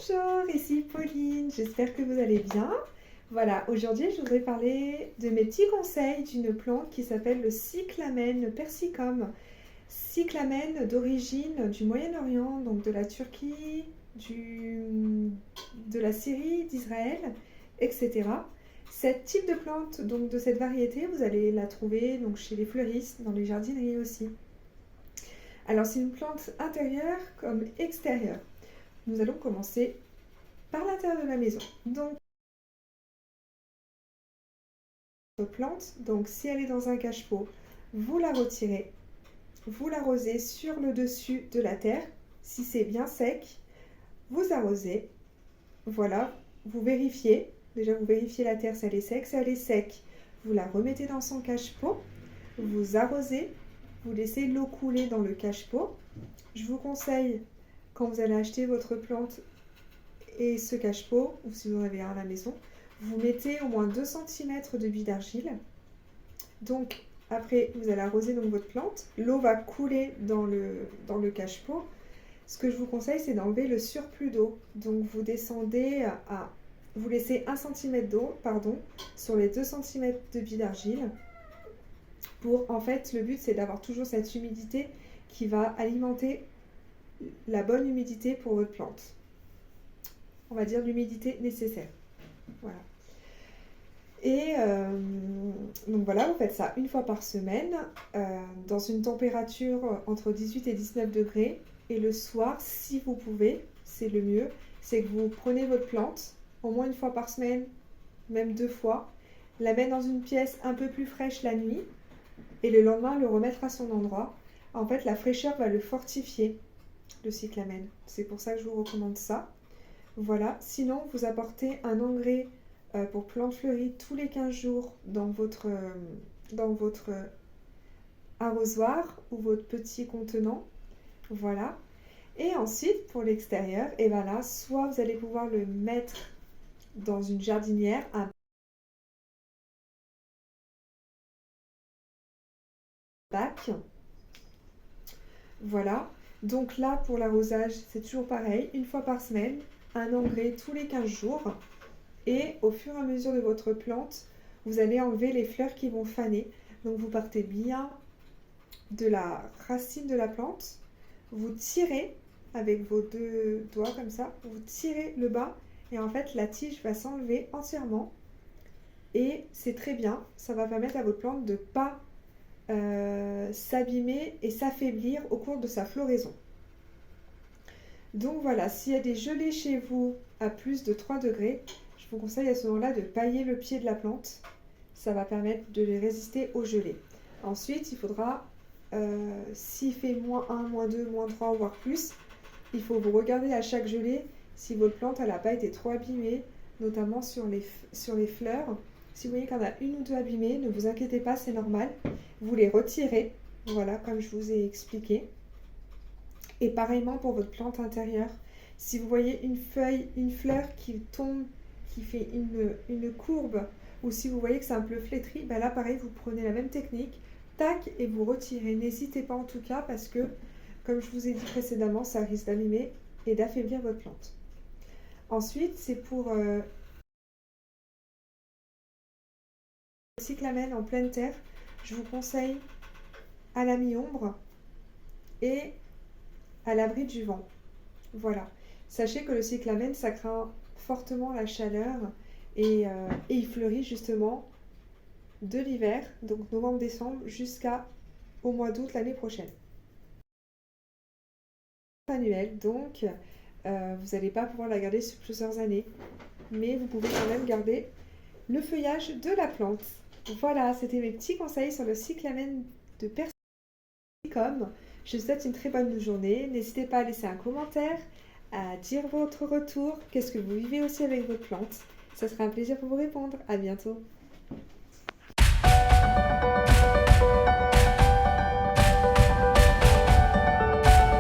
Bonjour, ici Pauline, j'espère que vous allez bien. Voilà, aujourd'hui je voudrais parler de mes petits conseils d'une plante qui s'appelle le cyclamen persicum. Cyclamen d'origine du Moyen-Orient, donc de la Turquie, de la Syrie, d'Israël, etc. Cet type de plante, donc de cette variété, vous allez la trouver donc, chez les fleuristes, dans les jardineries aussi. Alors c'est une plante intérieure comme extérieure. Nous allons commencer par l'intérieur de la maison. Donc, votre plante, donc si elle est dans un cache-pot, vous la retirez, vous l'arrosez sur le dessus de la terre. Si c'est bien sec, vous arrosez. Voilà, vous vérifiez. Déjà, vous vérifiez la terre si elle est sec. Si elle est sec, vous la remettez dans son cache-pot. Vous arrosez, vous laissez l'eau couler dans le cache-pot. Je vous conseille, quand vous allez acheter votre plante et ce cache-pot, ou si vous en avez un à la maison, vous mettez au moins 2 cm de billes d'argile. Donc, après, vous allez arroser donc votre plante. L'eau va couler dans le cache-pot. Ce que je vous conseille, c'est d'enlever le surplus d'eau. Donc, vous descendez à... Vous laissez 1 cm d'eau, sur les 2 cm de billes d'argile. En fait, le but, c'est d'avoir toujours cette humidité qui va alimenter la bonne humidité pour votre plante. On va dire l'humidité nécessaire. Voilà. Et donc voilà, vous faites ça une fois par semaine, dans une température entre 18 et 19 degrés. Et le soir, si vous pouvez, c'est le mieux, c'est que vous prenez votre plante, au moins une fois par semaine, même 2 fois, la mettre dans une pièce un peu plus fraîche la nuit, et le lendemain, le remettre à son endroit. En fait, la fraîcheur va le fortifier, le cyclamen. C'est pour ça que je vous recommande ça. Voilà, sinon vous apportez un engrais pour plantes fleuries tous les 15 jours dans votre arrosoir ou votre petit contenant. Voilà. Et ensuite, pour l'extérieur, et ben là, soit vous allez pouvoir le mettre dans une jardinière, un bac. Voilà. Donc là, pour l'arrosage, c'est toujours pareil, une fois par semaine, un engrais tous les 15 jours. Et au fur et à mesure de votre plante, vous allez enlever les fleurs qui vont faner. Donc vous partez bien de la racine de la plante, vous tirez avec vos 2 doigts comme ça, vous tirez le bas et en fait la tige va s'enlever entièrement et c'est très bien, ça va permettre à votre plante de ne pas s'abîmer et s'affaiblir au cours de sa floraison. Donc voilà, s'il y a des gelées chez vous à plus de 3 degrés, je vous conseille à ce moment-là de pailler le pied de la plante. Ça va permettre de les résister aux gelées. Ensuite, il faudra, s'il fait -1, -2, -3, voire plus, il faut vous regarder à chaque gelée si votre plante n'a pas été trop abîmée, notamment sur les fleurs. Si vous voyez qu'il y en a une ou deux abîmées, ne vous inquiétez pas, c'est normal. Vous les retirez, voilà, comme je vous ai expliqué. Et pareillement pour votre plante intérieure. Si vous voyez une fleur qui tombe, qui fait une courbe, ou si vous voyez que c'est un peu flétri, ben là pareil, vous prenez la même technique, tac, et vous retirez. N'hésitez pas en tout cas parce que, comme je vous ai dit précédemment, ça risque d'abîmer et d'affaiblir votre plante. Ensuite, c'est pour le cyclamen en pleine terre, je vous conseille à la mi-ombre et à l'abri du vent. Voilà. Sachez que le cyclamen, ça craint fortement la chaleur et il fleurit justement de l'hiver, donc novembre-décembre, jusqu'au mois d'août l'année prochaine. Annuel, donc vous n'allez pas pouvoir la garder sur plusieurs années, mais vous pouvez quand même garder le feuillage de la plante. Voilà, c'était mes petits conseils sur le cyclamen de persicum. Je vous souhaite une très bonne journée. N'hésitez pas à laisser un commentaire, à dire votre retour, qu'est-ce que vous vivez aussi avec votre plante. Ça sera un plaisir pour vous répondre. À bientôt.